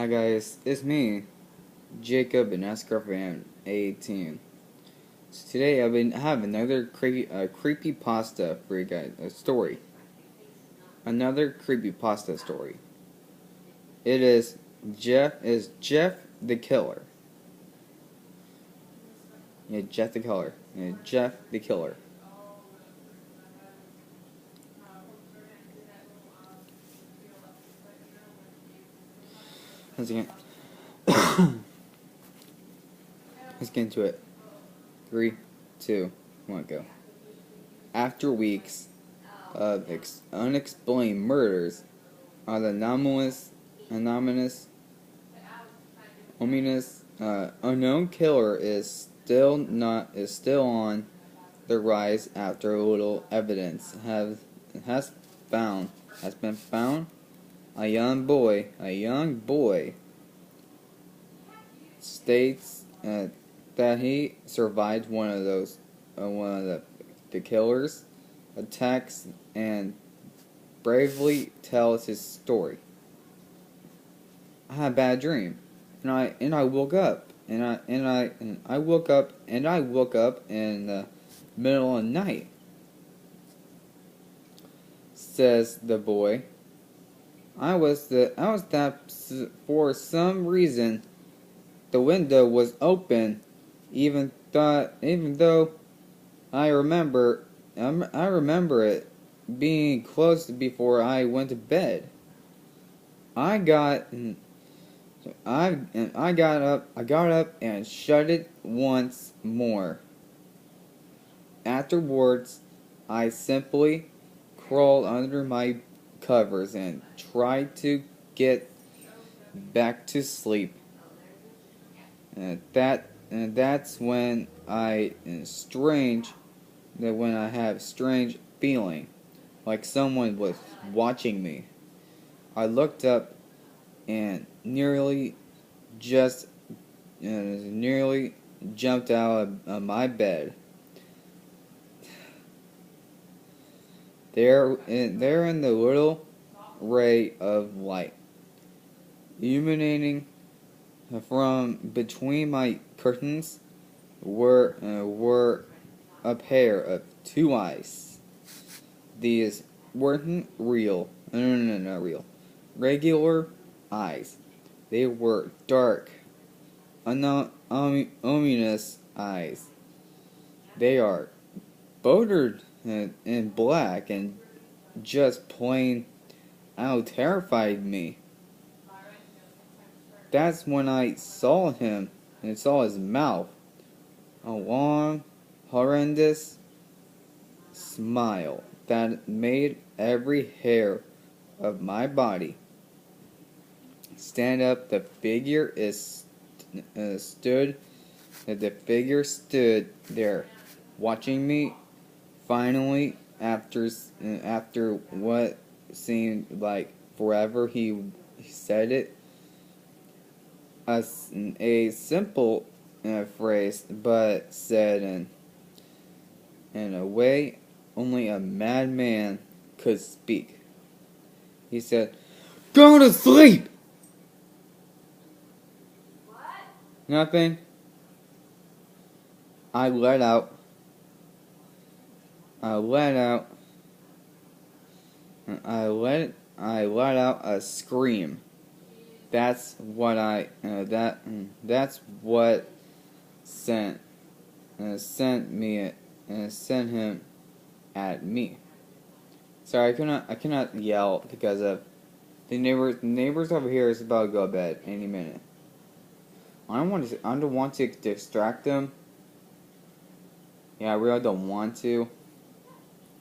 Hi guys, it's me, Jacob, and NASCAR fan 18. So today I have another creepypasta for you guys, a story. Another creepypasta story. It is Jeff the Killer. Yeah, Jeff the Killer. Yeah, Jeff the Killer. Let's get, let's get into it. 3, 2, 1, go. After weeks of unexplained murders on the ominous unknown killer is still on the rise after little evidence has been found. A young boy states that he survived one of the killer's attacks and bravely tells his story. I had a bad dream, and I woke up, and I woke up in the middle of the night. Says the boy. I was that for some reason the window was open, even though I remember it being closed before I went to bed. I got up and shut it once more. Afterwards, I simply crawled under my covers and tried to get back to sleep. That's when when I have strange feeling, like someone was watching me. I looked up and nearly jumped out of my bed. There in the little ray of light, illuminating from between my curtains, were a pair of two eyes. These weren't real. No, not real. Regular eyes. They were dark, ominous eyes. They are bordered in black and just plain out terrified me. That's when I saw him and saw his mouth. A long, horrendous smile that made every hair of my body stand up. The figure stood there, watching me. Finally, after what seemed like forever, he said it. A simple phrase, but said in a way only a madman could speak. He said, "Go to sleep!" What? Nothing. I let out a scream. That's what sent him at me. Sorry, I cannot yell because of the neighbors over here is about to go to bed any minute. I don't want to distract them. Yeah, I really don't want to.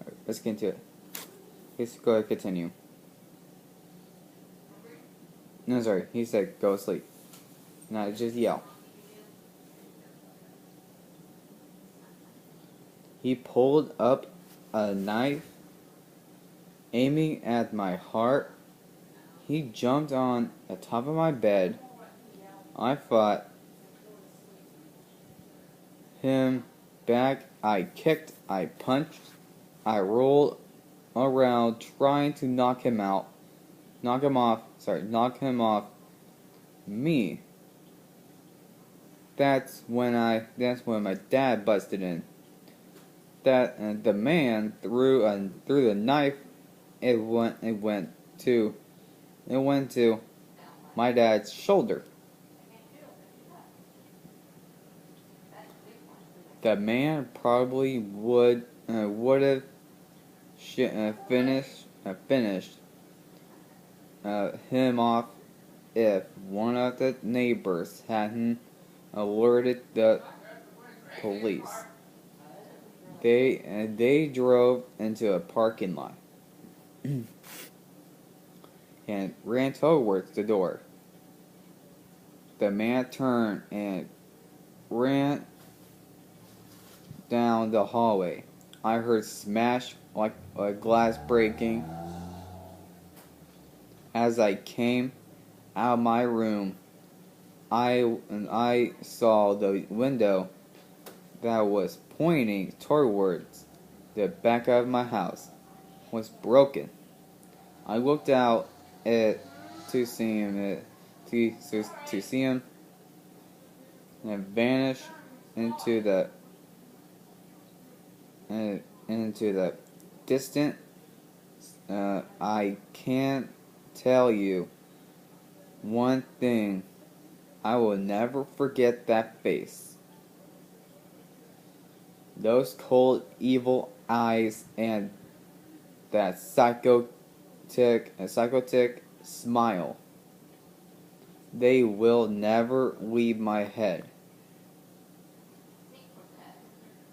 Right, let's get into it. Let's go ahead and continue. No, sorry. He said go to sleep. No, just yell. He pulled up a knife, aiming at my heart. He jumped on the top of my bed. I fought him back. I kicked, I punched, I rolled around trying to knock him off me. That's when my dad busted in. The man threw the knife. It went to my dad's shoulder. The man probably would have finished him off if one of the neighbors hadn't alerted the police. They drove into a parking lot and ran towards the door. The man turned and ran down the hallway. I heard smash like a glass breaking. As I came out of my room, I saw the window that was pointing towards the back of my house was broken. I looked out to see him and vanish into the distant. I can't tell you one thing. I will never forget that face. Those cold, evil eyes and that psychotic smile. They will never leave my head.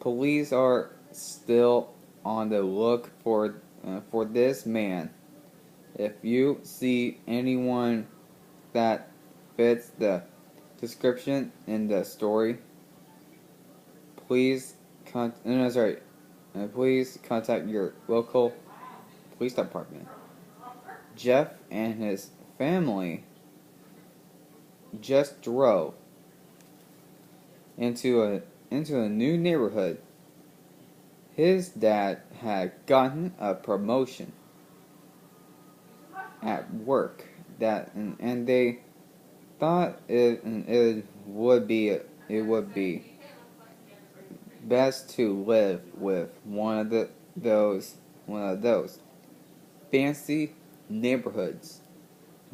Police are still on the look for this man. If you see anyone that fits the description in the story, please contact your local police department. Jeff and his family just drove into a new neighborhood. His dad had gotten a promotion at work and they thought it would be best to live with one of those fancy neighborhoods.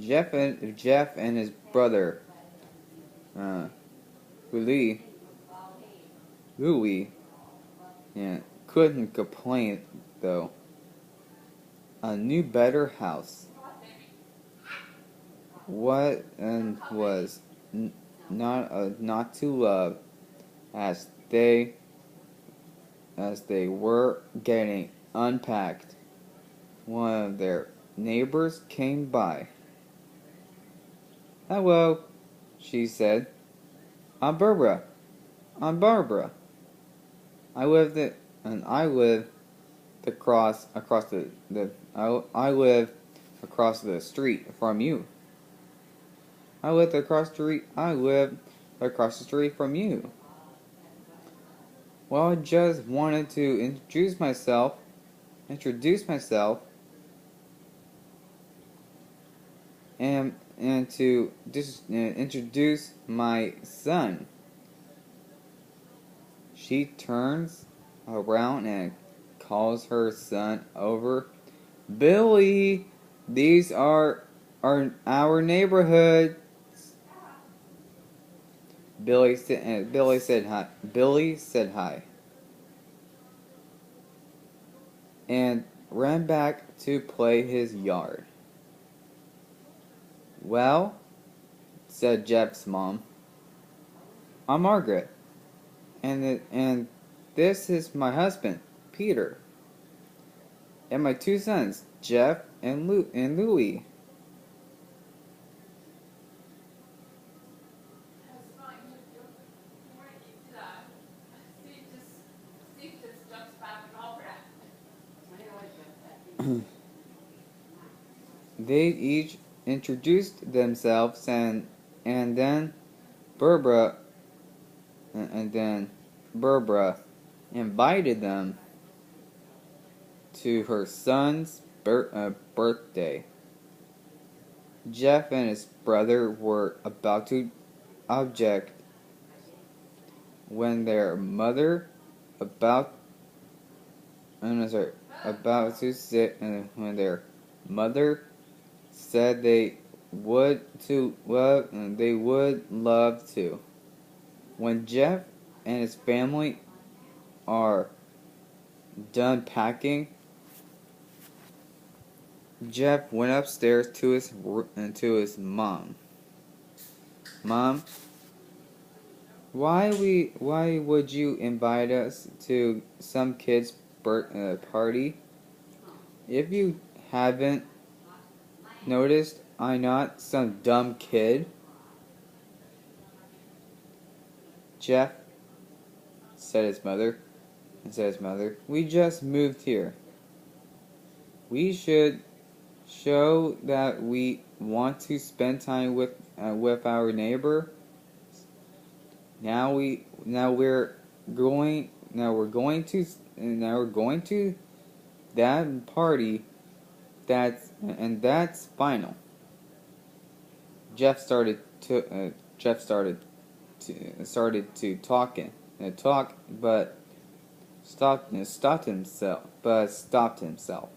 Jeff and his brother Louis couldn't complain though. A new better house. What was not to love as they were getting unpacked. One of their neighbors came by. "Hello," she said. I'm Barbara. I live across the street from you. I live across the street from you. Well, I just wanted to introduce myself, and to introduce my son. She turns around and calls her son over. "Billy, these are our neighborhood." Billy said hi and ran back to play his yard. "Well," said Jeff's mom, "I'm Margaret, and this is my husband, Peter, and my two sons, Jeff and Louie." They each introduced themselves and then Barbara invited them to her son's birthday. Jeff and his brother were about to object when their mother about sorry, about to sit and when their mother said they would love to. When Jeff and his family are done packing, Jeff went upstairs to his mom. Mom, why would you invite us to some kid's party? If you haven't noticed, I'm not some dumb kid. Jeff, said his mother, we just moved here. We should show that we want to spend time with our neighbor. Now we're going to that party. That's final. Jeff started to talk, but stopped himself,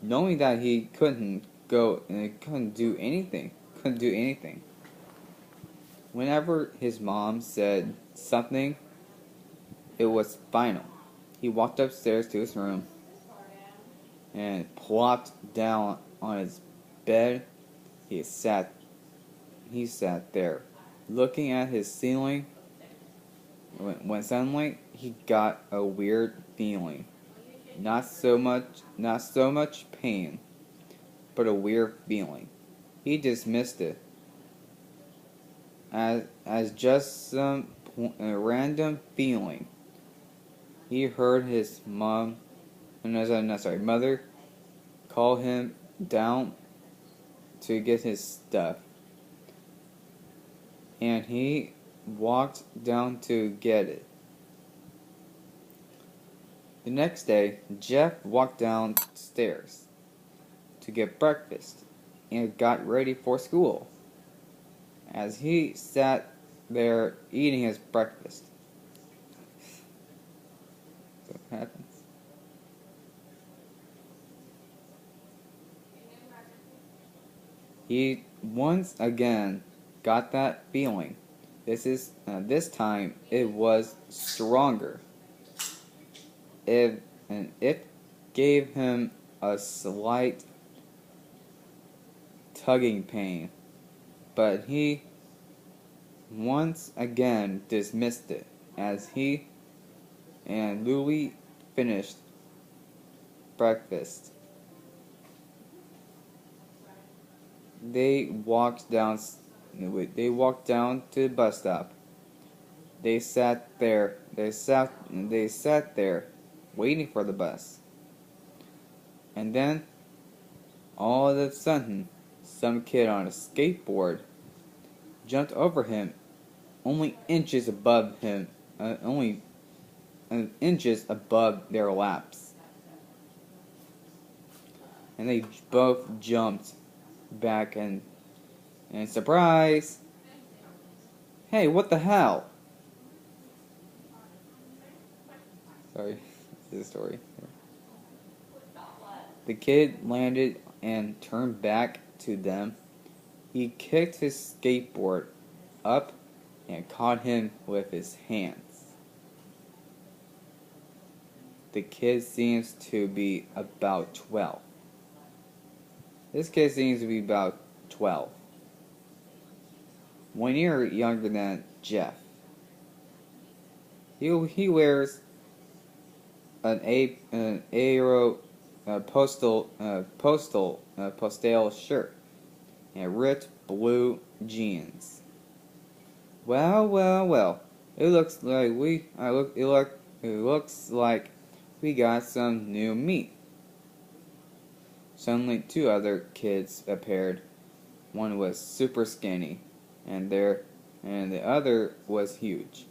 knowing that he couldn't do anything. Whenever his mom said something, it was final. He walked upstairs to his room and plopped down on his bed. He sat there, looking at his ceiling, when suddenly he got a weird feeling. Not so much pain, but a weird feeling. He dismissed it as just some random feeling. He heard his mother call him down to get his stuff, and he walked down to get it. The next day, Jeff walked downstairs to get breakfast and got ready for school. As he sat there eating his breakfast, so what happens? He once again got that feeling. This time it was stronger. It gave him a slight tugging pain, but he once again dismissed it as he and Louie finished breakfast. They walked down to the bus stop. They sat there waiting for the bus. And then all of a sudden, some kid on a skateboard jumped over him, only inches above their laps. And they both jumped back and surprise! Hey, what the hell? Sorry, this is a story. The kid landed and turned back to them. He kicked his skateboard up and caught him with his hands. The kid seems to be about 12. This kid seems to be about 12. 1 year younger than Jeff. He wears an postal shirt and ripped blue jeans. Well. It looks like we got some new meat. Suddenly, 2 other kids appeared. One was super skinny, and the other was huge.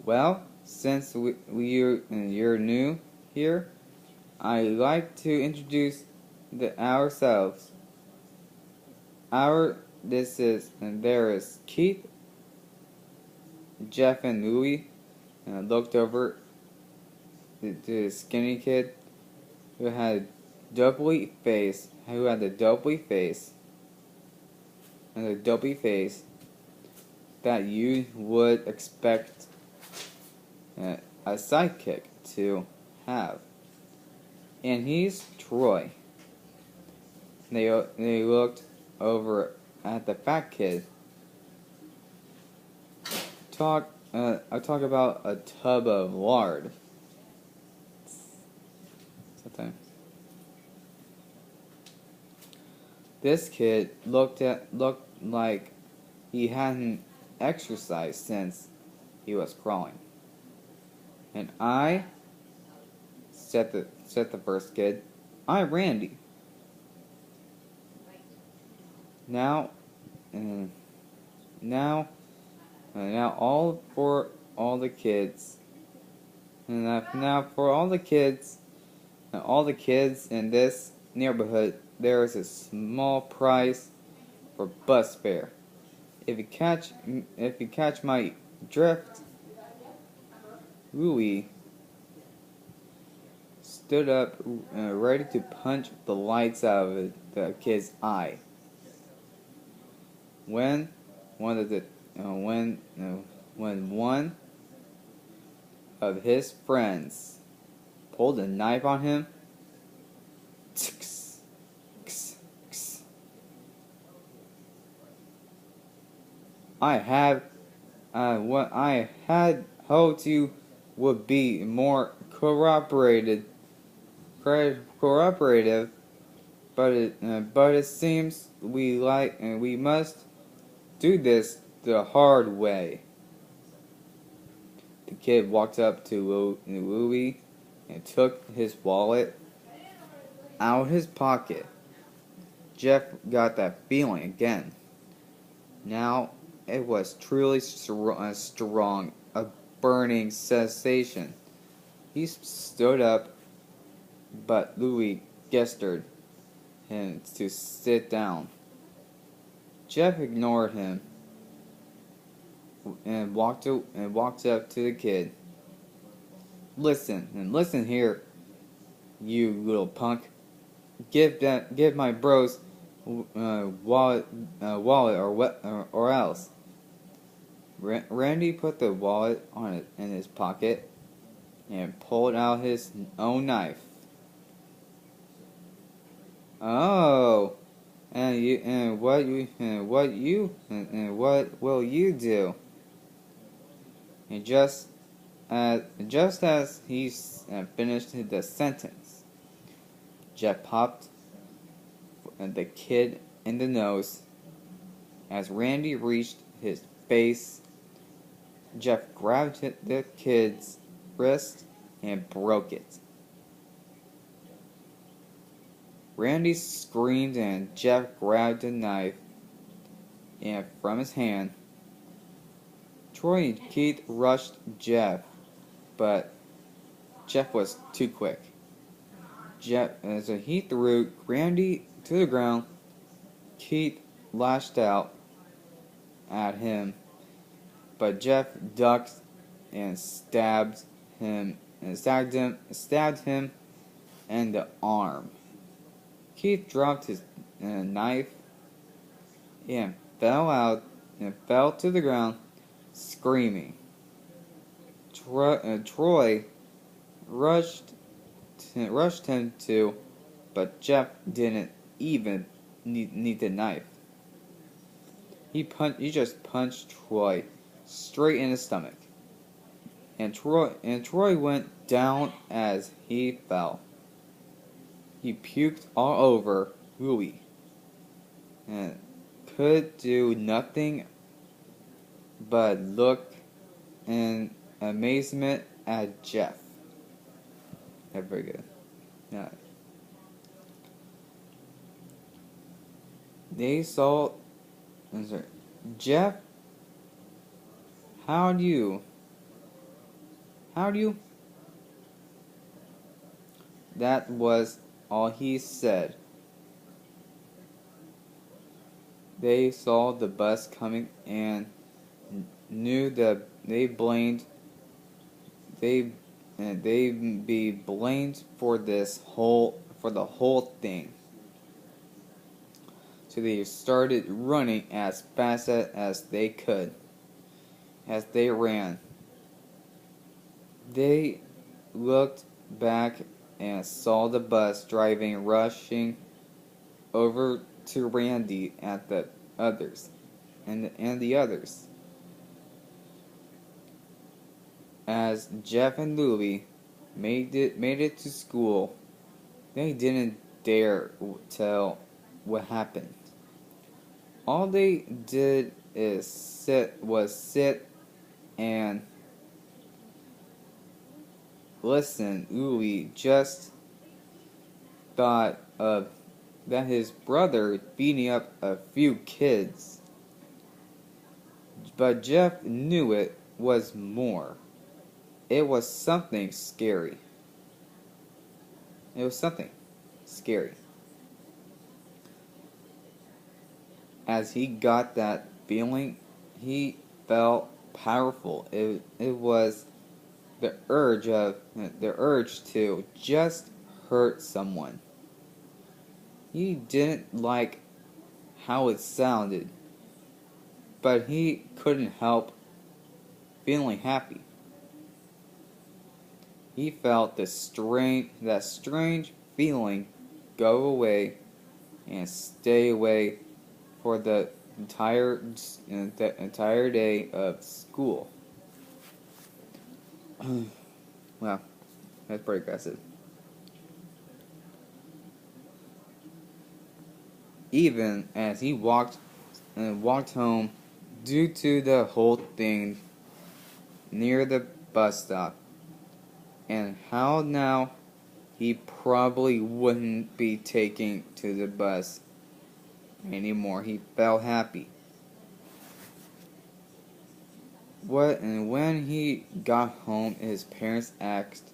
Well, since you're new here, I'd like to introduce ourselves. And there is Keith, Jeff, and Louie, and I looked over to the skinny kid who had the dopey face, and the dopey face that you would expect a sidekick to have. And he's Troy. They looked over at the fat kid. I talk about a tub of lard. Sometimes. This kid looked like he hadn't exercised since he was crawling. And I said the first kid, I'm Randy. Now all for all the kids. And now for all the kids in this neighborhood, there is a small prize for bus fare. If you catch my drift. Louie stood up, ready to punch the lights out of the kid's eye. When one of his friends pulled a knife on him, what I had hoped you would be more cooperative, but it seems we must do this the hard way. The kid walked up to Louie and took his wallet out of his pocket. Jeff got that feeling again. Now it was truly strong, a burning sensation. He stood up, but Louie gestured him to sit down. Jeff ignored him and walked up to the kid. Listen here, you little punk. Give my bros wallet or else. Randy put the wallet in his pocket and pulled out his own knife. Oh, what will you do? And just as he finished the sentence, Jeff popped the kid in the nose. As Randy reached his face, Jeff grabbed the kid's wrist and broke it. Randy screamed and Jeff grabbed the knife and from his hand. Troy and Keith rushed Jeff, but Jeff was too quick. So he threw Randy to the ground. Keith lashed out at him, but Jeff ducked and stabbed him in the arm. Keith dropped his knife and fell to the ground, screaming. Troy rushed him too, but Jeff didn't even need the knife. He just punched Troy straight in the stomach, and Troy went down as he fell. He puked all over Louie and could do nothing but look in amazement at Jeff. Yeah, very good. Yeah. They saw. Jeff, how do you? That was all he said. They saw the bus coming and knew that they they be blamed for the whole thing. So they started running as fast as they could. As they ran, they looked back and saw the bus driving, rushing over to Randy at the others, and the others. As Jeff and Louie made it to school, they didn't dare tell what happened. All they did is sit and listen. Louie just thought of that his brother beating up a few kids, but Jeff knew it was more. It was something scary. It was something scary. As he got that feeling, he felt powerful. It was the urge to just hurt someone. He didn't like how it sounded, but he couldn't help feeling happy. He felt that strange feeling go away and stay away for the entire day of school. Wow, that's pretty aggressive. Even as he walked home, due to the whole thing near the bus stop, and how now he probably wouldn't be taking to the bus anymore. He felt happy. When he got home, his parents asked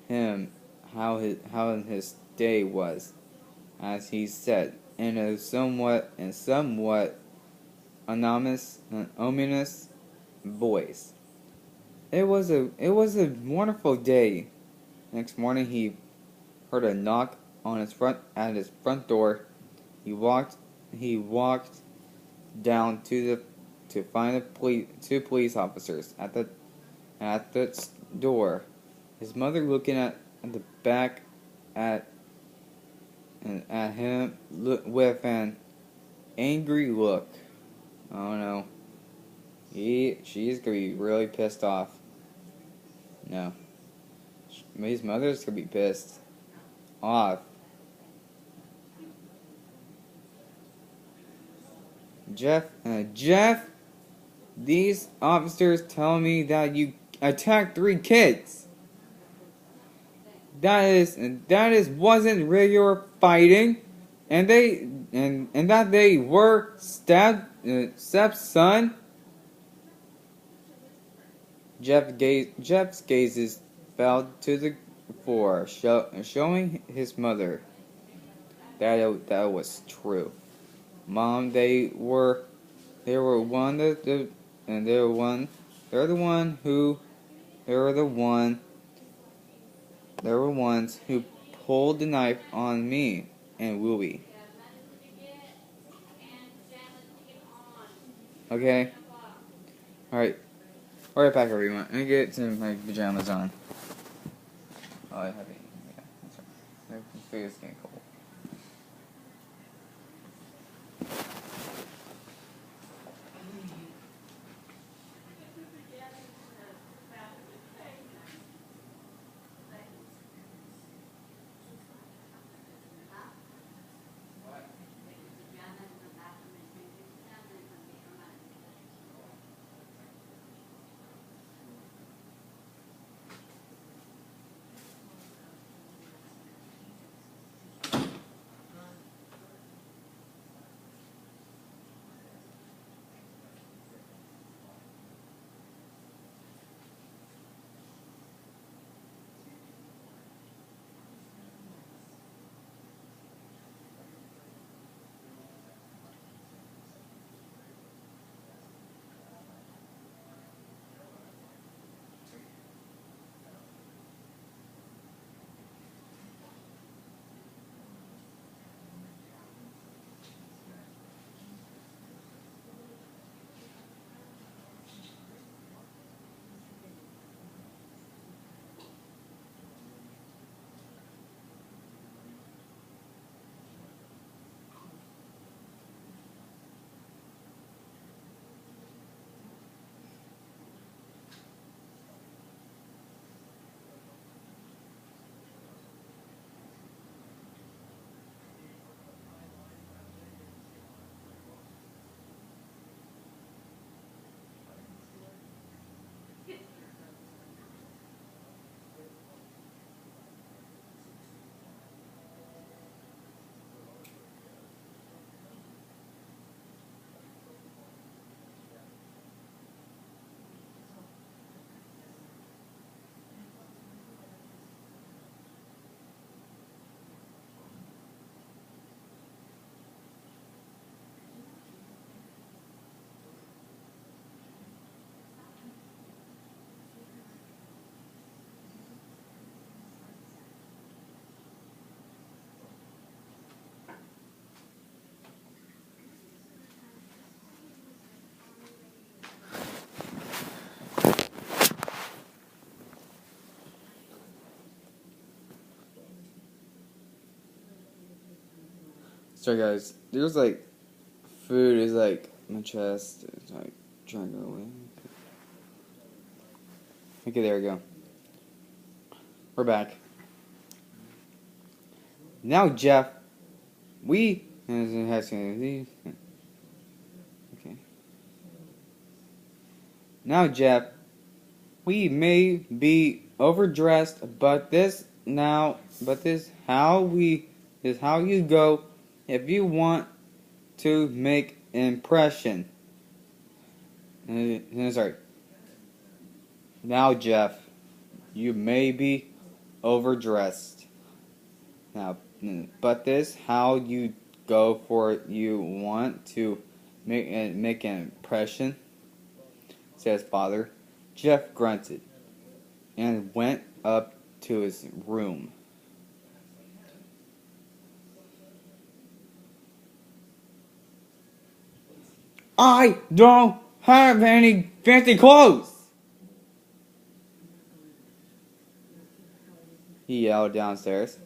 him how his day was, as he said in a somewhat ominous voice. It was a wonderful day. Next morning, he heard a knock on his front door. He walked down to find two police officers at the door. His mother looking at the back at him with an angry look. Oh no, she's gonna be really pissed off. No, his mother's gonna be pissed off. Jeff, these officers tell me that you attacked 3 kids. That is wasn't regular fighting, and that they were stabbed. Steph's son. Jeff's gazes fell to the floor, showing his mother that was true. Mom, they were one and they were the ones who pulled the knife on me and Louie. Okay? Alright. Alright, back everyone. Let me get some my pajamas on. Oh, I have it. Yeah, that's right. My face is getting cold. Sorry guys, there's like food is like my chest. It's like trying to go away. Okay, there we go. We're back. Now Jeff, we okay. Now Jeff, we may be overdressed, but this is how you go if you want to make an impression. Sorry. Now Jeff, you may be overdressed. Now, but this how you go for you want to make an impression, says father. Jeff grunted and went up to his room. I don't have any fancy clothes, he yelled downstairs.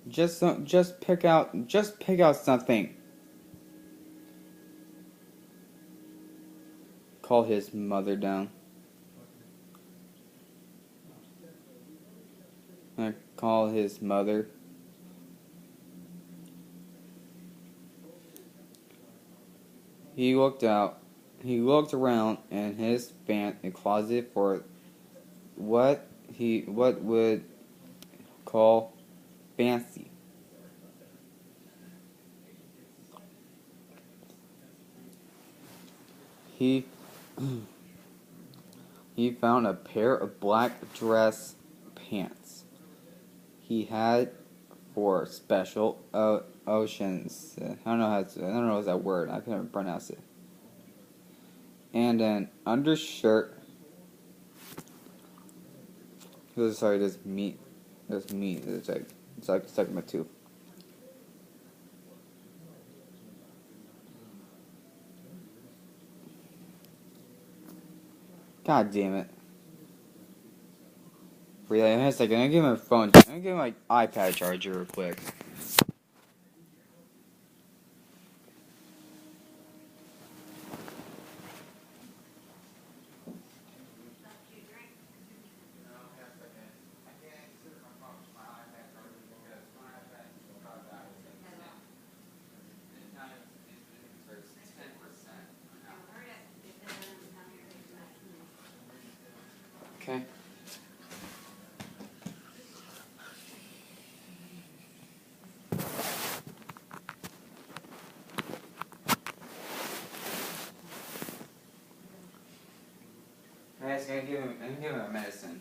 Just pick out something, called his mother down. I called his mother. He looked around in his closet for what would call fancy. He he found a pair of black dress pants he had for special oceans. I don't know what's that word. I couldn't pronounce it. And an undershirt. Sorry, this meat. It's like stuck in my tooth. God damn it. Wait a second, I'm gonna give my phone. I'm gonna give my iPad charger real quick. Okay. I'm gonna give him a medicine.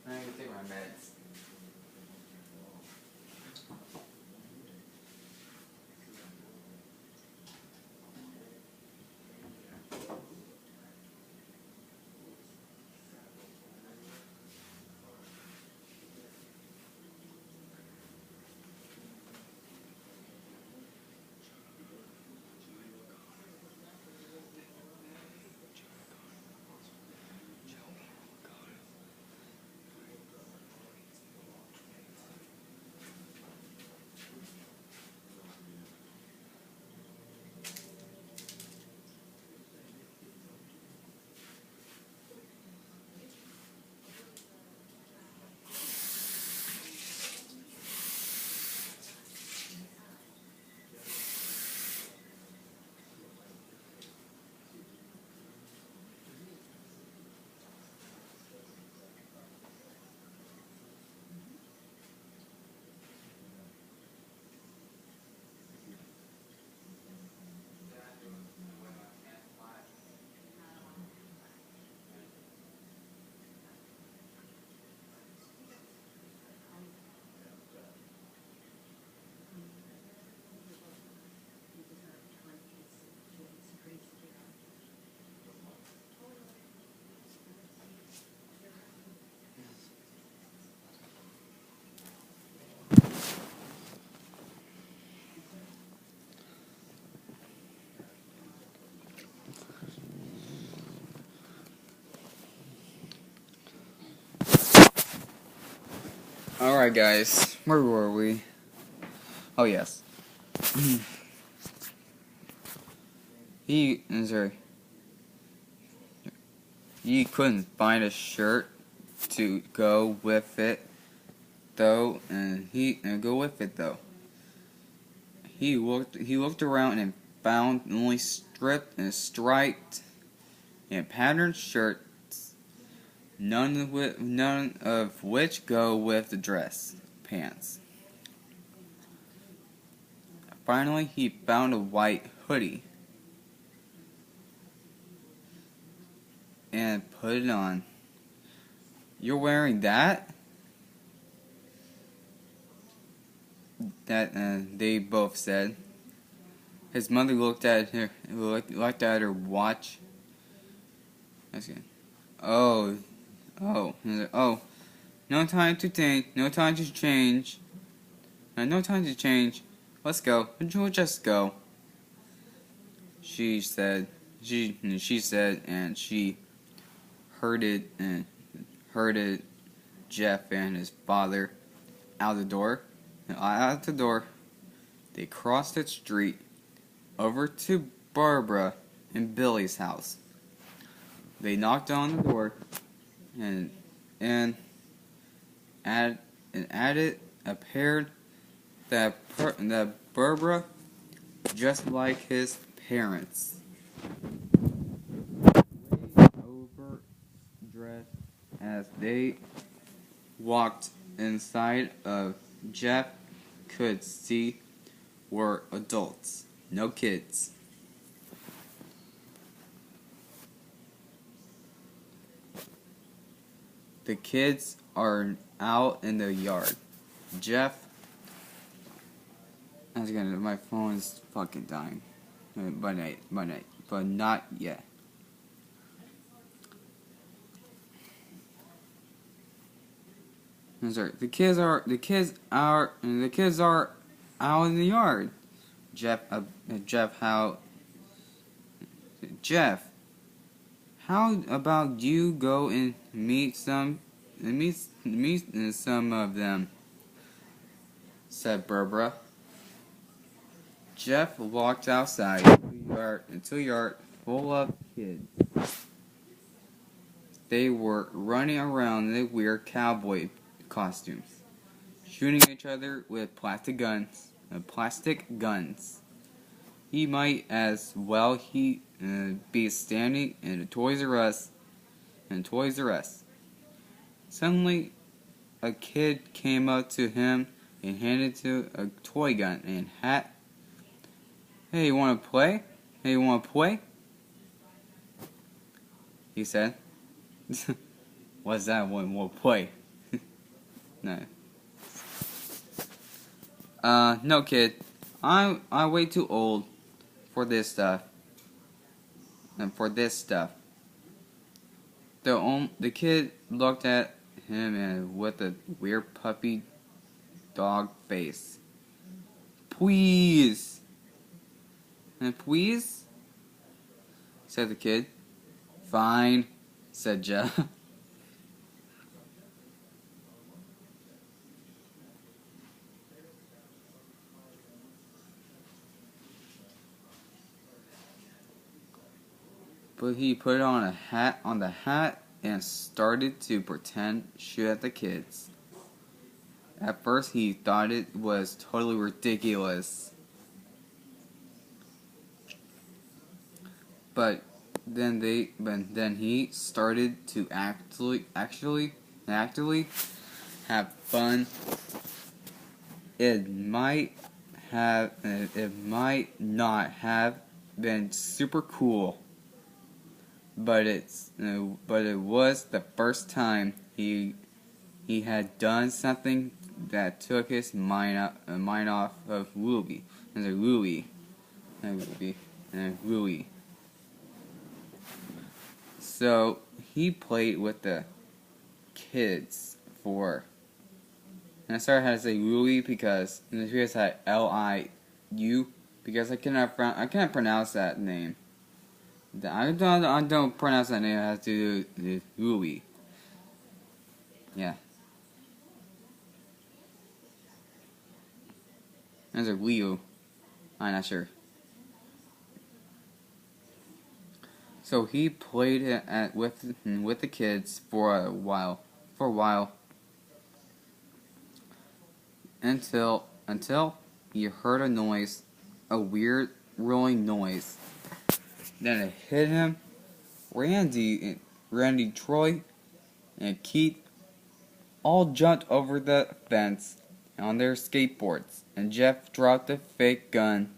I'm gonna take my meds. Alright, guys. Where were we? Oh, yes. Sorry. He couldn't find a shirt to go with it, though, He looked around and found only stripped and striped and patterned shirts, none of which go with the dress pants. Finally, he found a white hoodie and put it on. "You're wearing that?" They both said. His mother looked at her watch. Oh, oh, no time to think, no time to change. No time to change. Let's go. We'll just go. She said, and she herded Jeff and his father out the door. They crossed the street over to Barbara and Billy's house. They knocked on the door and added appeared that Barbara, just like his parents, overdressed as they walked inside of Jeff could see were adults, no kids. The kids are out in the yard. My phone's fucking dying. But not yet. I'm sorry. The kids are out in the yard. Jeff, how about you go and meet some of them? Said Barbara. Jeff walked outside into a yard full of kids. They were running around in their weird cowboy costumes, shooting each other with plastic guns. He might as well be standing in a Toys R Us. Suddenly, a kid came up to him and handed him a toy gun and hat. "Hey, you wanna play? He said. What's that? One more play? No. No, kid. I'm way too old for this stuff. The kid looked at him and with a weird puppy dog face. "Please." "Please?" said the kid. "Fine," said Jeff. But he put on the hat and started to pretend shoot at the kids. At first he thought it was totally ridiculous. But then he started to actually have fun. It might not have been super cool, but it was the first time he had done something that took his mind off of Louie. So he played with the kids and I started how to say Louie because I had Liu because I cannot pronounce that name. I don't pronounce that name. I have to do Louie. Yeah. As a Leo. I'm not sure. So he played it with the kids for a while. Until he heard a noise, a weird rolling noise. Then it hit him. Randy, Troy, and Keith all jumped over the fence on their skateboards, and Jeff dropped the fake gun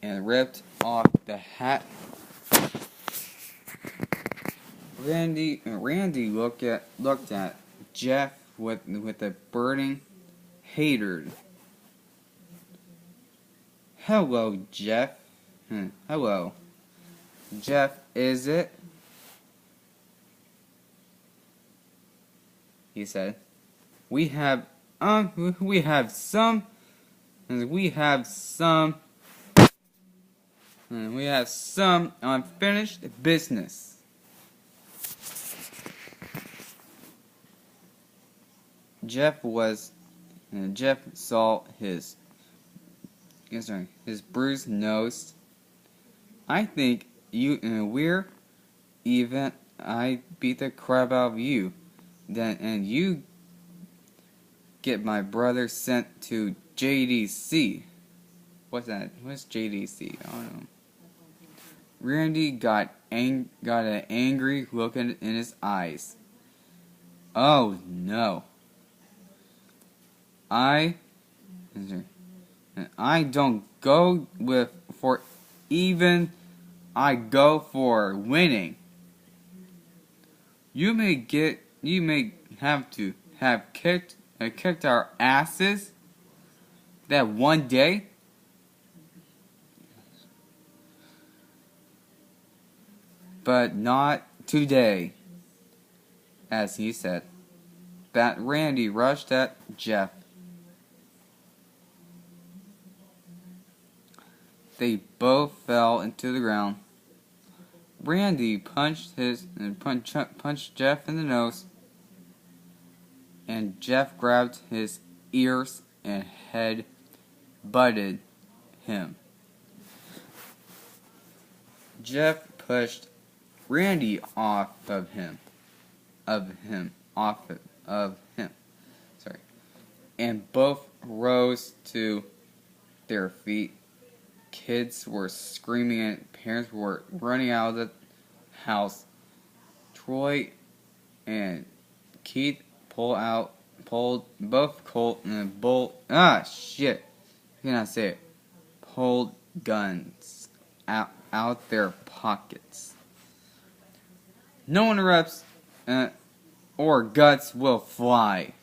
and ripped off the hat. Randy looked at Jeff with a burning hatred. Hello, Jeff. Hello. Jeff, is it? He said. We have some unfinished business. Jeff saw his bruised nose. I think I beat the crap out of you, and you get my brother sent to JDC. What's that? What's JDC? I don't know. Randy got an angry look in his eyes. Oh no. I don't go for even. I go for winning. You may have to have kicked our asses that one day. But not today, as he said. That Randy rushed at Jeff. They both fell into the ground. Randy punched Jeff in the nose, and Jeff grabbed his ears and head butted him. Jeff pushed Randy off of him. Sorry. And both rose to their feet. Kids were screaming and parents were running out of the house. Troy and Keith pulled both Colt and Bolt. I cannot say it. Pulled guns out their pockets. No interrupts or guts will fly,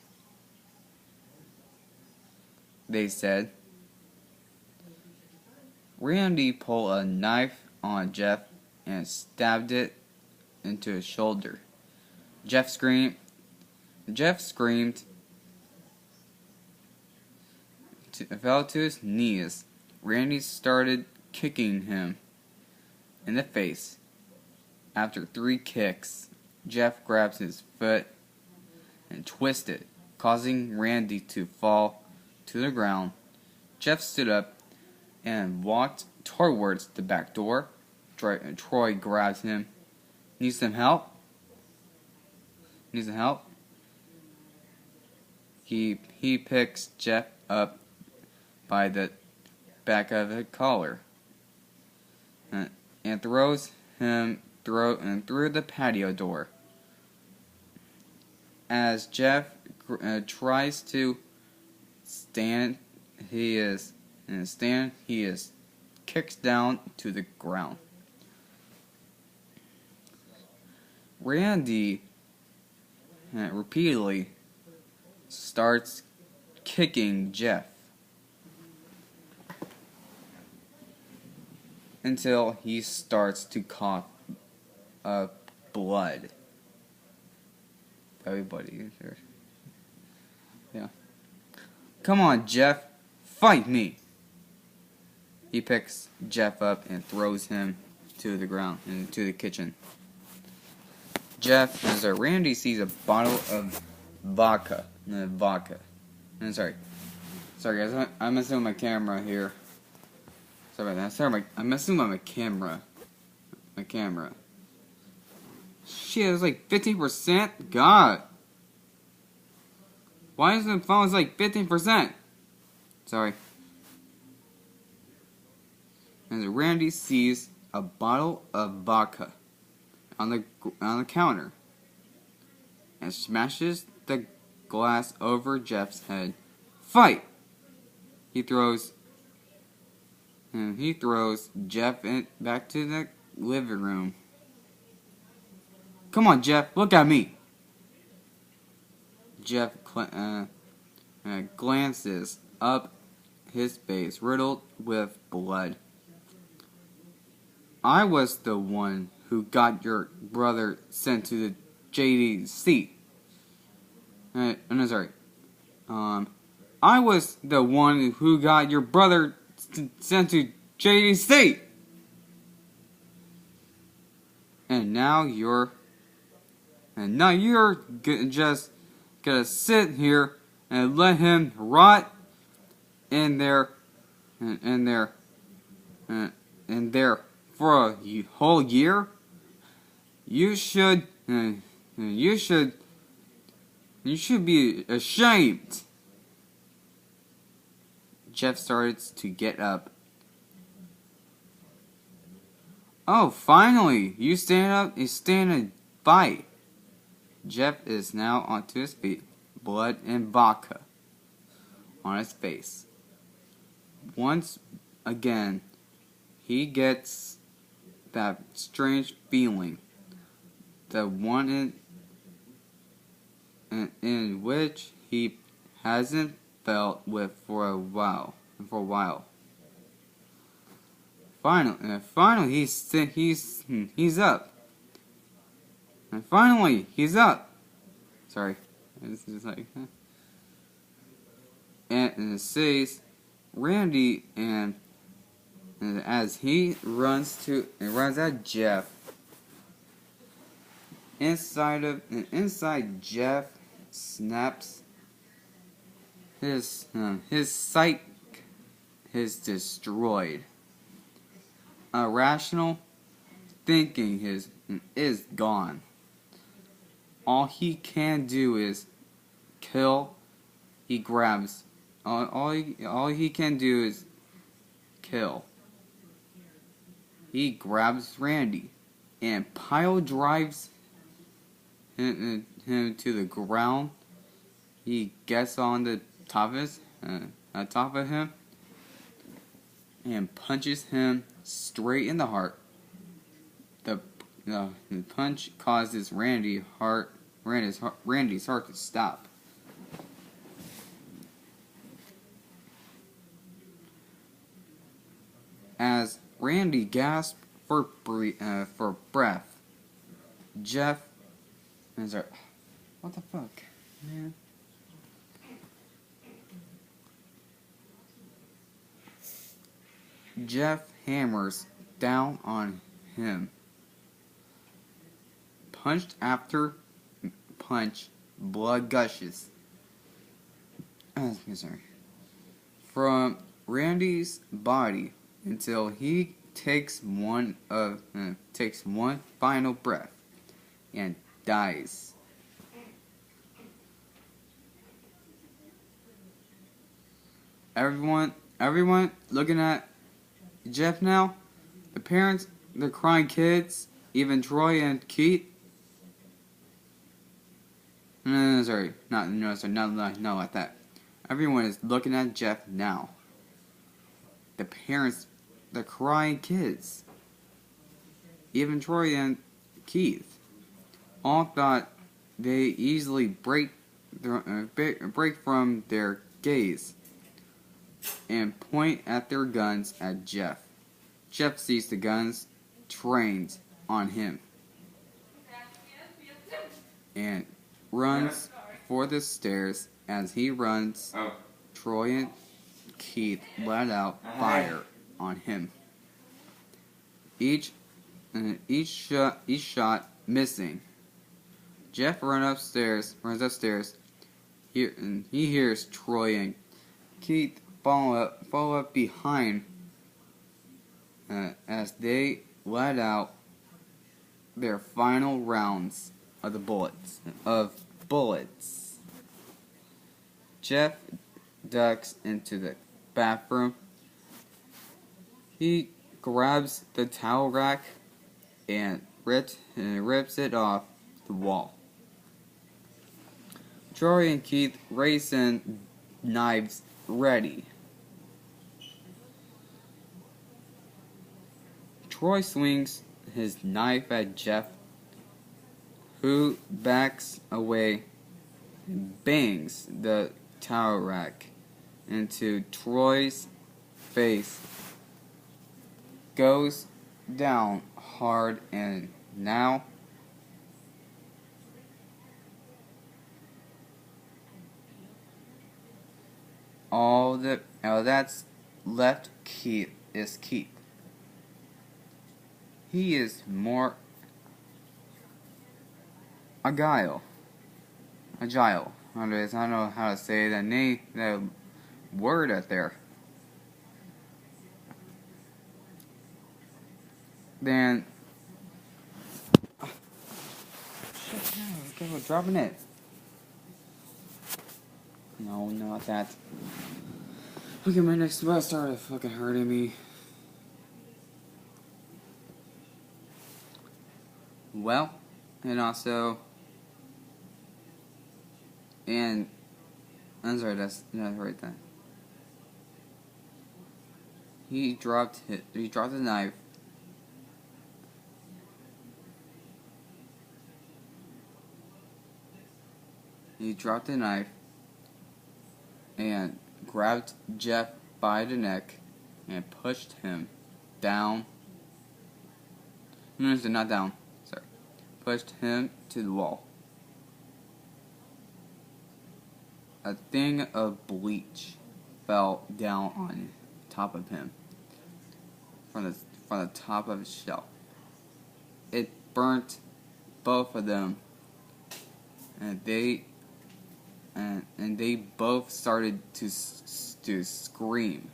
they said. Randy pulled a knife on Jeff and stabbed it into his shoulder. Jeff screamed, fell to his knees. Randy started kicking him in the face. After 3 kicks, Jeff grabbed his foot and twisted, causing Randy to fall to the ground. Jeff stood up and walked towards the back door. Troy grabbed him. Need some help? He picks Jeff up by the back of the collar and throws him through the patio door. As Jeff tries to stand, he is kicked down to the ground. Randy repeatedly starts kicking Jeff until he starts to cough up blood. Everybody here. Yeah. Come on, Jeff. Fight me. He picks Jeff up and throws him to the ground into the kitchen. Randy sees a bottle of vodka. Sorry guys, I'm messing with my camera here. Sorry about that. Sorry, I'm messing with my camera. My camera. Shit, it was like 15%? God. Why is the phone like 15%? Sorry. And Randy sees a bottle of vodka on the counter and smashes the glass over Jeff's head. Fight! He throws Jeff back to the living room. Come on, Jeff, look at me. Jeff glances up, his face riddled with blood. I was the one who got your brother sent to the JDC. No, sorry. I was the one who got your brother sent to JDC. And now you're just gonna sit here and let him rot in there for a whole year? You should be ashamed. Jeff starts to get up. Oh, finally! You stand up and stand and fight. Jeff is now onto his feet, blood and vodka on his face. Once again, he gets that strange feeling, the one in which he hasn't felt with for a while. Finally, he's up. And finally, he's up. Sorry, it's just like, and it says Randy, and as he runs at Jeff. Inside Jeff snaps. His sight is destroyed. Irrational thinking is gone. All he can do is kill. He grabs. All he can do is kill. He grabs Randy and pile drives him to the ground. He gets on the top of him and punches him straight in the heart. The punch causes Randy's heart to stop. As Randy gasps for breath, Jeff is like, what the fuck, man? Jeff hammers down on him. Punch after punch, blood gushes. Sorry. From Randy's body until he takes one final breath and dies. Everyone looking at Jeff now. The parents, the crying kids, even Troy and Keith. No, sorry, not like that. Everyone is looking at Jeff now. The parents, the crying kids, even Troy and Keith, all thought they easily break from their gaze and point at their guns at Jeff. Jeff sees the guns trained on him and runs for the stairs. As he runs, Troy and Keith let out fire on him. Each shot missing. Jeff runs upstairs. He hears Troy Keith follow up behind as they let out their final rounds of the bullets. Jeff ducks into the bathroom. He grabs the towel rack and rips it off the wall. Troy and Keith race in, knives ready. Troy swings his knife at Jeff, who backs away and bangs the towel rack into Troy's face. Goes down hard, and now all that's left is Keith. He is more agile. I don't know how to say that word out there. Then let's go dropping it. No, not that. Look at my next breath started fucking hurting me. Well, and also, and I'm sorry, that's right then. He dropped the knife. He dropped the knife and grabbed Jeff by the neck and pushed him down. No, not down. Sorry. Pushed him to the wall. A thing of bleach fell down on top of him from the top of his shelf. It burnt both of them, and they both started to scream.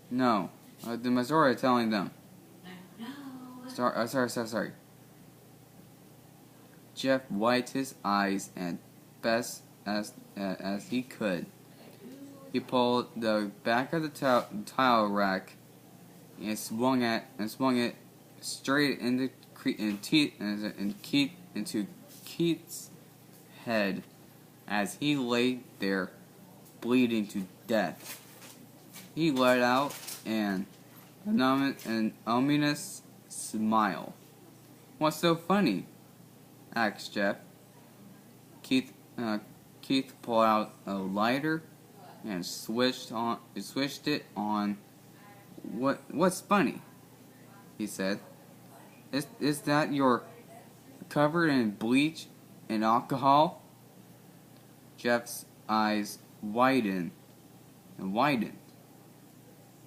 No, the Missouri telling them. Sorry. Jeff wiped his eyes and best as he could. He pulled the back of the tile rack and swung it straight into Keith's head as he lay there bleeding to death. He let out an ominous smile. "What's so funny?" asked Jeff. Keith pulled out a lighter and switched it on. What's funny?" he said. Is that you're covered in bleach and alcohol?" Jeff's eyes widened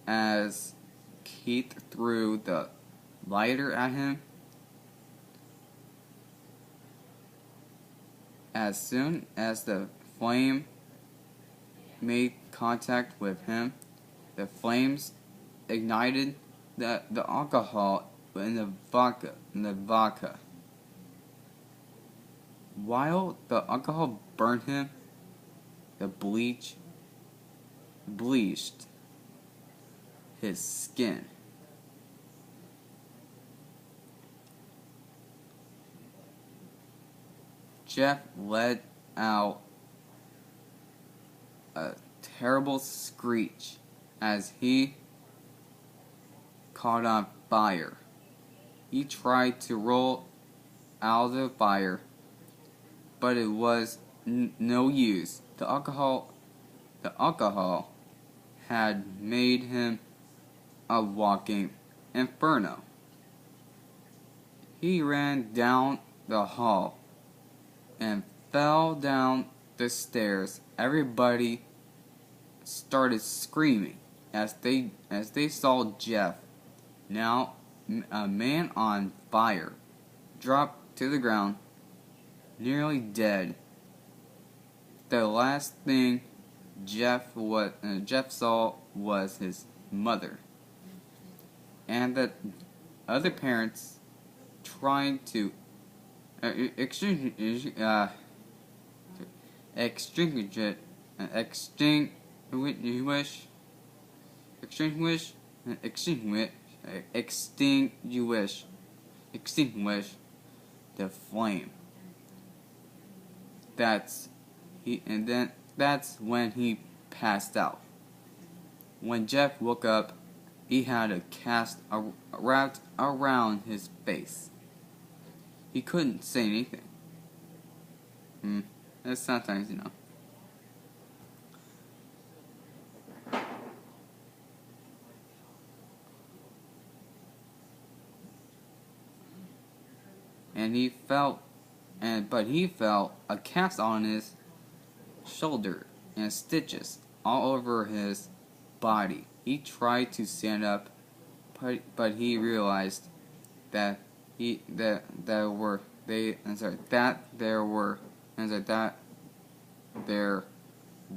as Keith threw the lighter at him. As soon as the flame made contact with him, the flames ignited the alcohol in the vodka. While the alcohol burned him, the bleach bleached his skin. Jeff let out a terrible screech as he caught on fire. He tried to roll out of the fire, but it was no use. The alcohol had made him a walking inferno. He ran down the hall and fell down the stairs. Everybody started screaming as they saw Jeff, now a man on fire, drop to the ground, nearly dead. the last thing Jeff saw was his mother, and the other parents trying to extinguish the flame. That's when he passed out. When Jeff woke up, he had a cast wrapped around his face. He couldn't say anything. That's sometimes, And he felt a cast on his shoulder and stitches all over his body. He tried to stand up, but he realized that there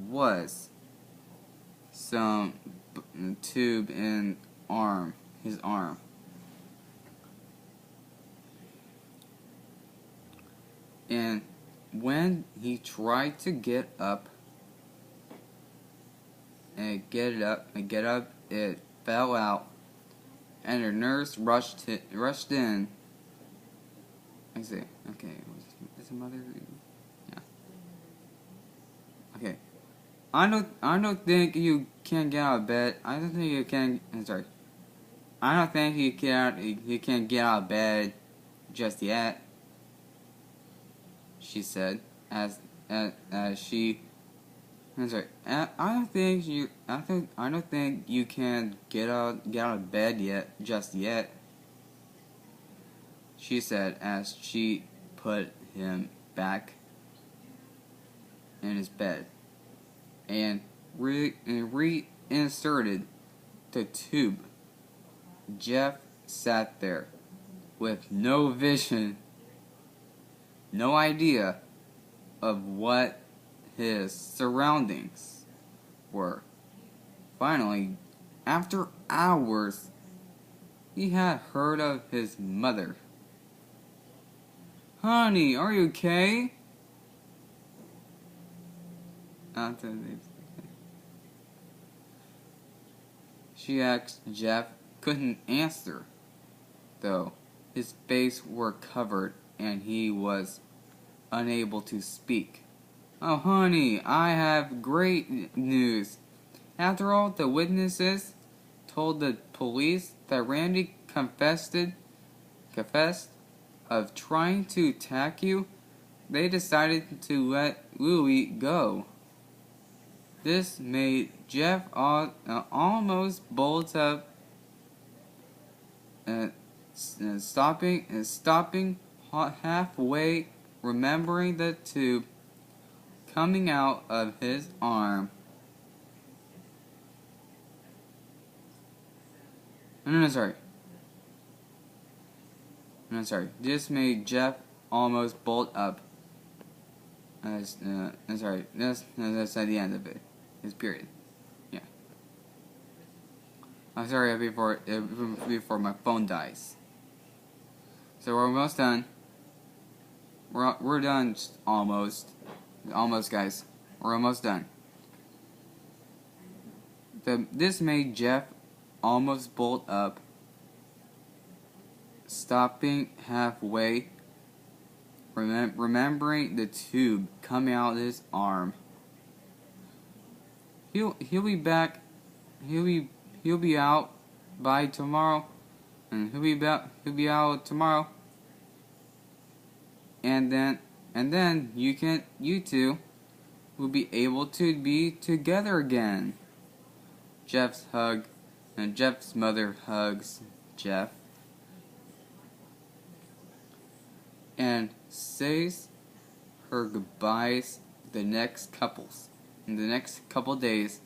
was some tube in his arm. And when he tried to get up, it fell out, and the nurse rushed in. I say, okay, is the mother? Yeah. Okay. I don't think you can get out of bed. I don't think you can. I don't think he can get out of bed just yet. She said, as she. I don't think you can get out of bed just yet. She said as she put him back in his bed and reinserted the tube. Jeff sat there with no vision, no idea of what his surroundings were. Finally, after hours, he had heard of his mother. "Honey, are you okay?" She asked. Jeff couldn't answer, though his face were covered and he was unable to speak. "Oh, honey, I have great news. After all, the witnesses told the police that Randy confessed of trying to attack you. They decided to let Louie go." This made Jeff almost bolt up, stopping halfway, remembering the tube coming out of his arm. No, sorry. This made Jeff almost bolt up. That's at the end of it. His period. Yeah. I'm sorry before my phone dies. So we're almost done. We're done almost. Almost, guys. We're almost done. This made Jeff almost bolt up, stopping halfway, remembering the tube coming out of his arm. He'll be back. He'll be out by tomorrow, and he'll be out tomorrow. And then you two will be able to be together again. Jeff's mother hugs Jeff and says her goodbyes in the next couple days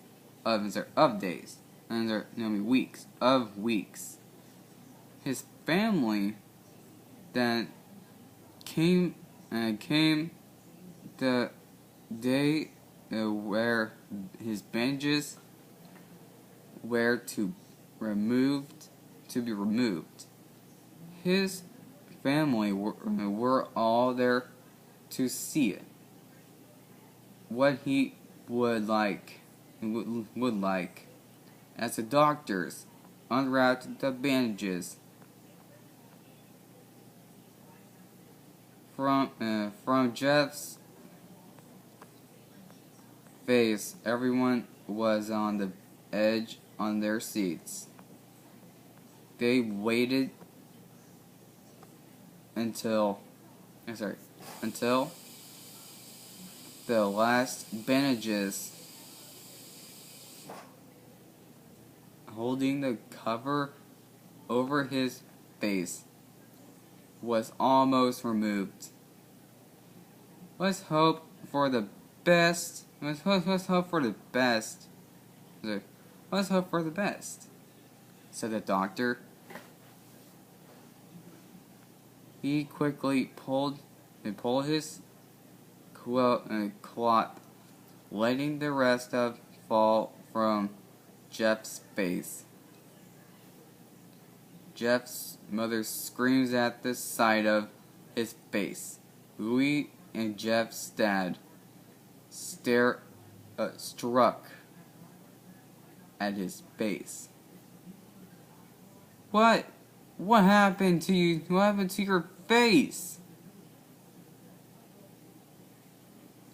weeks. His family then came the day where his bandages were to be removed. His family were all there to see it. What he would like, as the doctors unwrapped the bandages from Jeff's face. Everyone was on the edge on their seats. They waited until the last bandages holding the cover over his face was almost removed. Let's hope for the best. Let's hope for the best. Let's hope for the best, said the doctor. He quickly pulled his cloth, letting the rest of fall from Jeff's face. Jeff's mother screams at the sight of his face. Louis and Jeff's dad struck at his face. What happened to you? What happened to your face?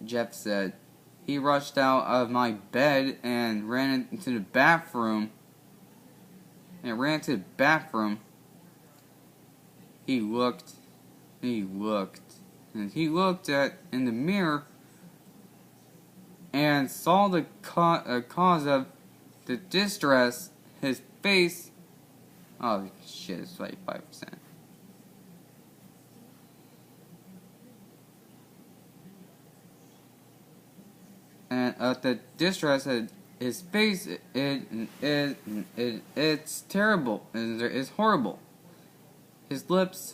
Jeff said. He rushed out of my bed and ran into the bathroom. He looked in the mirror and saw the cause of the distress. His face. Oh shit! It's like 5%. And the distress, his face, it's terrible. It's horrible. His lips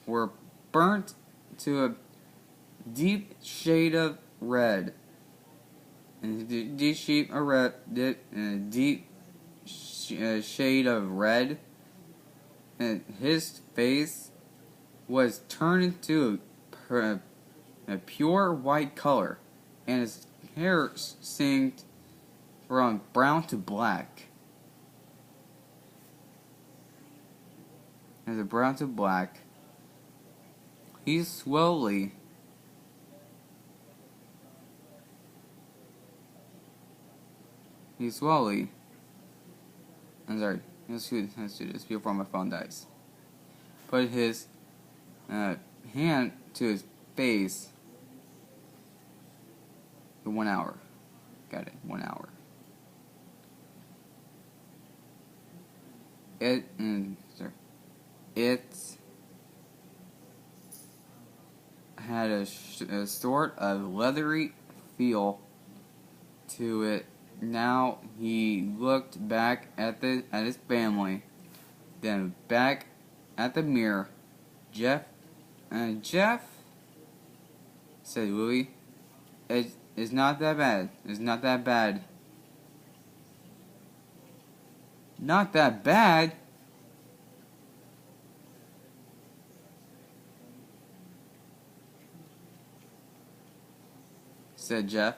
were burnt to a deep shade of red. And shade of red. And his face was turned into a pure white color, and his hair singed from brown to black. He slowly I'm sorry, let's do this before my phone dies. Put his hand to his face. 1 hour. Got it. 1 hour. It had a sort of leathery feel to it. Now he looked back at his family, then back at the mirror. Jeff, said Louis. It's not that bad. Not that bad? Said Jeff.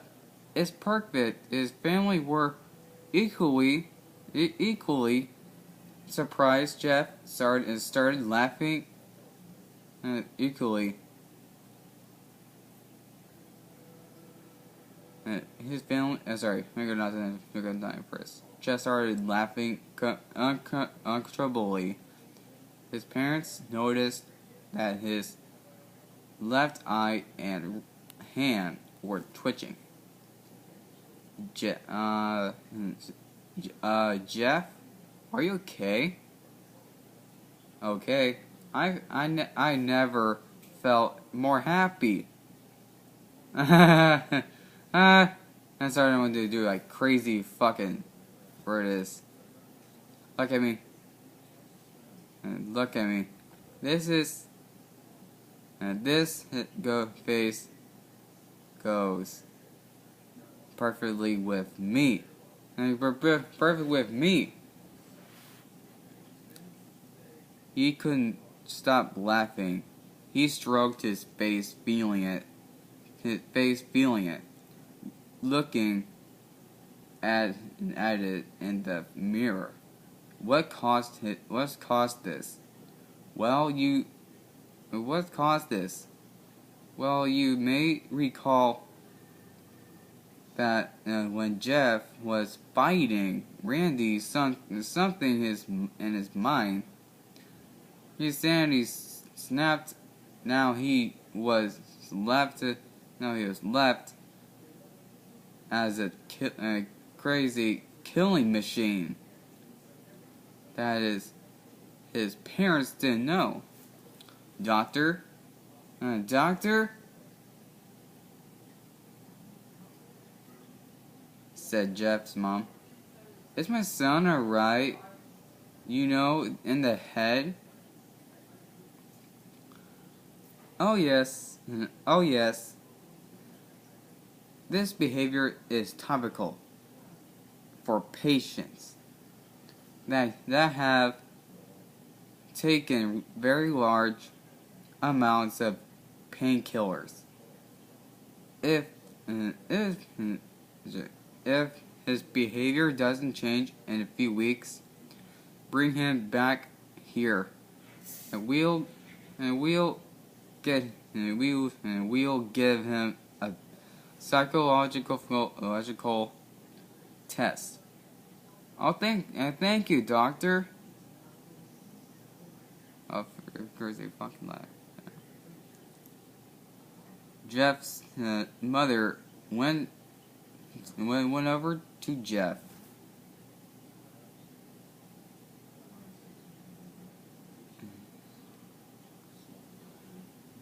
It's perfect. His family were equally surprised. Jeff started laughing equally. His family. Sorry, make it not first. Jeff started laughing uncontrollably. His parents noticed that his left eye and hand were twitching. Jeff, are you okay? Okay. I never felt more happy. I started wanting to do like crazy fucking where it is. Look at me. This is this go face goes perfectly with me. And perfect with me. He couldn't stop laughing. He stroked his face, feeling it. Looking at it in the mirror. What caused this? Well, what caused this? Well, you may recall that when Jeff was fighting Randy, something in his mind, his sanity snapped. Now he was left. Now he was left as a crazy killing machine. That is, his parents didn't know. Doctor, said Jeff's mom. Is my son alright? In the head? Oh yes. This behavior is typical for patients that have taken very large amounts of painkillers. If his behavior doesn't change in a few weeks, bring him back here, and we'll give him a psychological test. Thank you, doctor. Oh, of course they fucking laugh. Jeff's mother went over to Jeff.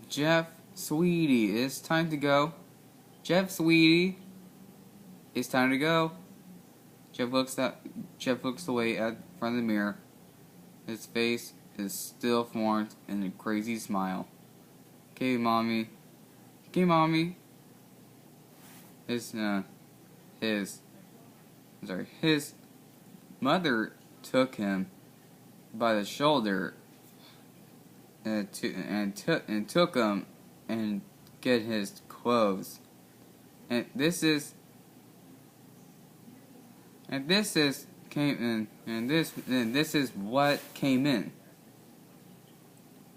Jeff, sweetie, it's time to go. Jeff, sweetie, it's time to go. Jeff looks away at front of the mirror. His face is still formed in a crazy smile. Okay, mommy. His mother took him by the shoulder and took him and get his clothes. And this is what came in,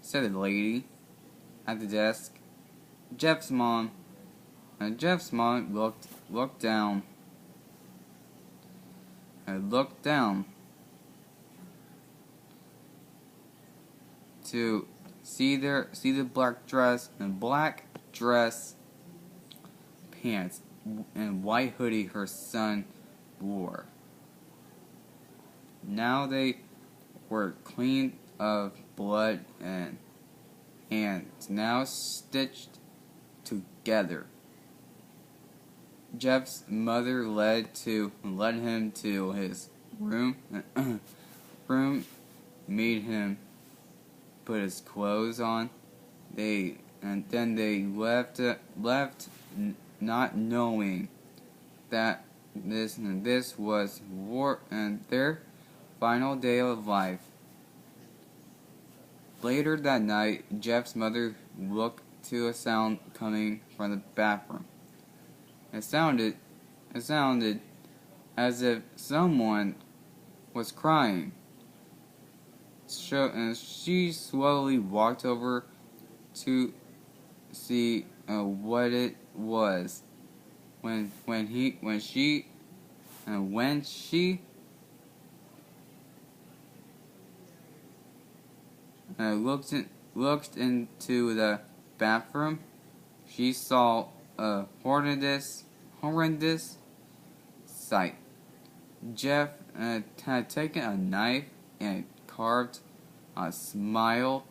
said the lady at the desk. Jeff's mom looked down to see the black dress pants and white hoodie her son wore. Now they were clean of blood and hands, now stitched together. Jeff's mother led him to his room, made him put his clothes on. Then they left, not knowing that this was their final day of life. Later that night, Jeff's mother looked to a sound coming from the bathroom. It sounded as if someone was crying. And she slowly walked over to see what it was. When she looked into the bathroom, she saw a horrendous sight. Jeff had taken a knife and carved a smile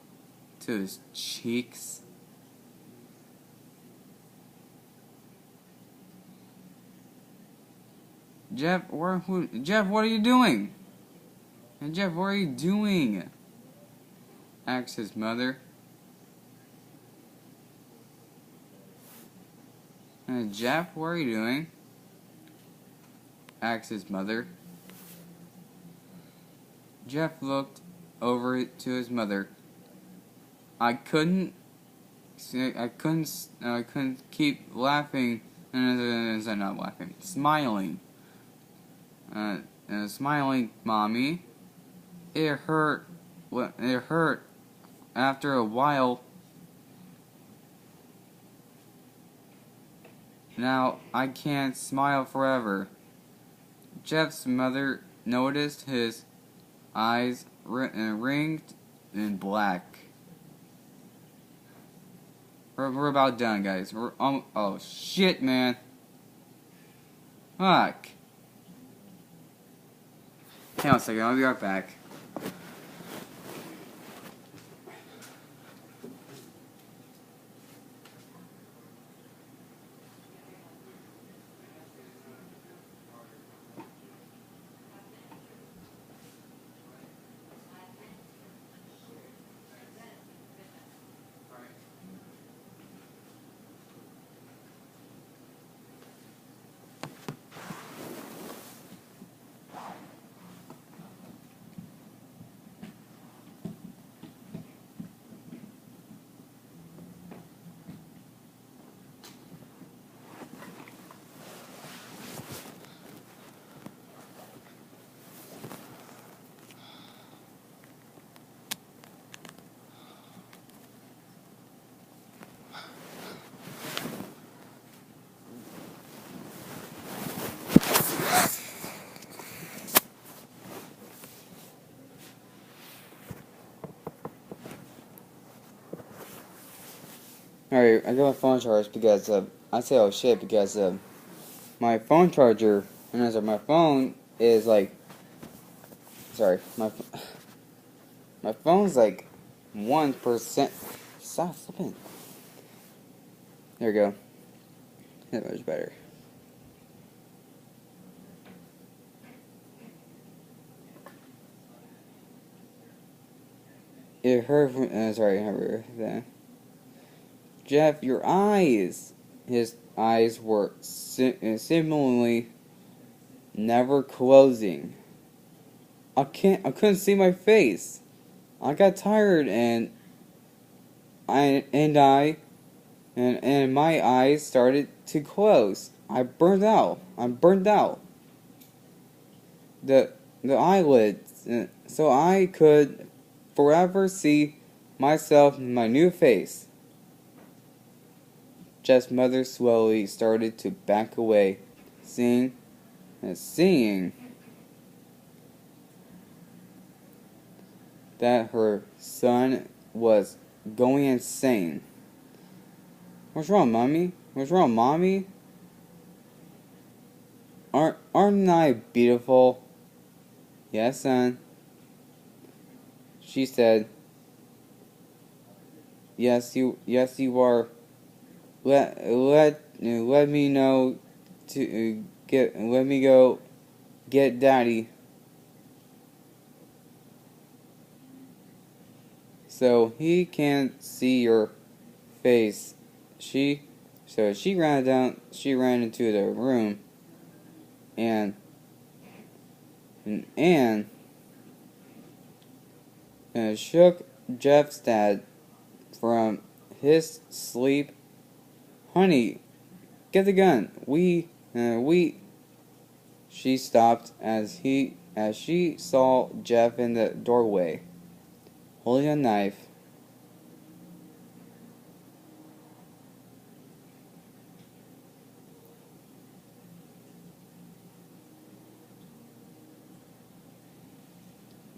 to his cheeks. Jeff, what are you doing? And Jeff, what are you doing? Asked his mother. Jeff, what are you doing? Asked his mother. Jeff looked over to his mother. I couldn't keep laughing, and not laughing, smiling. Smiling, Mommy. It hurt. It hurt. After a while. Now I can't smile forever. Jeff's mother noticed his eyes ringed in black. We're about done, guys. Oh shit, man. Fuck. Hang on a second, I'll be right back. Alright, I got my phone charged because I say oh shit because my phone charger and my phone is like my phone's like 1%. Stop flipping. There we go. That was better. It hurt from Jeff, your eyes. His eyes were similarly never closing. I couldn't see my face. I got tired and my eyes started to close. I'm burned out. The eyelids, so I could forever see myself in my new face. Jeff's mother slowly started to back away, seeing that her son was going insane. What's wrong, Mommy? What's wrong, Mommy? Aren't I beautiful? Yes, son. She said. Yes, you are. Let me know to let me go get Daddy. So he can't see your face. She ran into the room and shook Jeff's dad from his sleep. Honey, get the gun. She stopped as she saw Jeff in the doorway, holding a knife.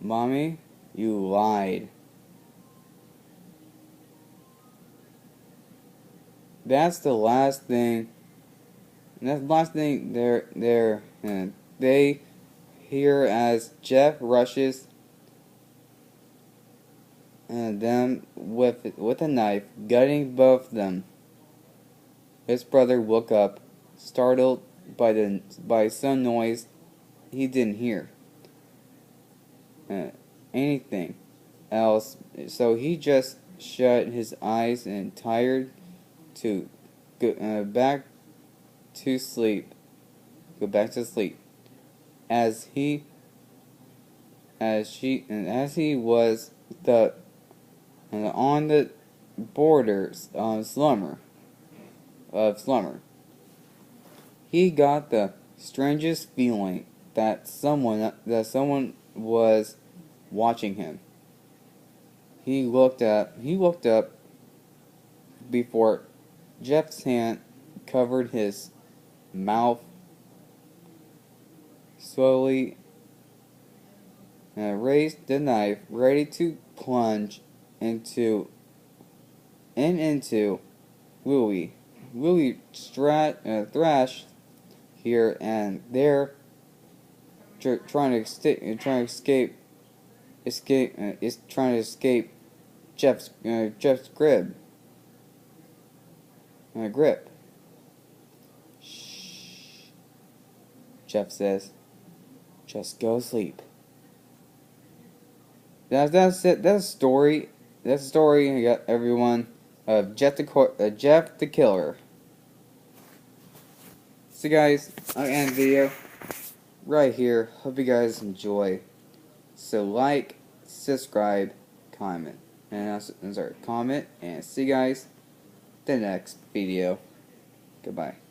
Mommy, you lied. That's the last thing. They hear as Jeff rushes them with a knife, gutting both of them. His brother woke up, startled by some noise he didn't hear anything else, so he just shut his eyes and tired to go back to sleep. Go back to sleep. As he was on the borders of slumber, he got the strangest feeling that someone was watching him. He looked up before Jeff's hand covered his mouth slowly and raised the knife, ready to plunge into Louis. Louis thrashed here and there, trying to escape Jeff's grip. Shh. Jeff says, "Just go sleep." That's it. That's a story. That's a story, everyone, of Jeff the Killer. So guys, I'll end the video right here. Hope you guys enjoy. So like, subscribe, comment, and comment, and see you guys in the next video. Goodbye.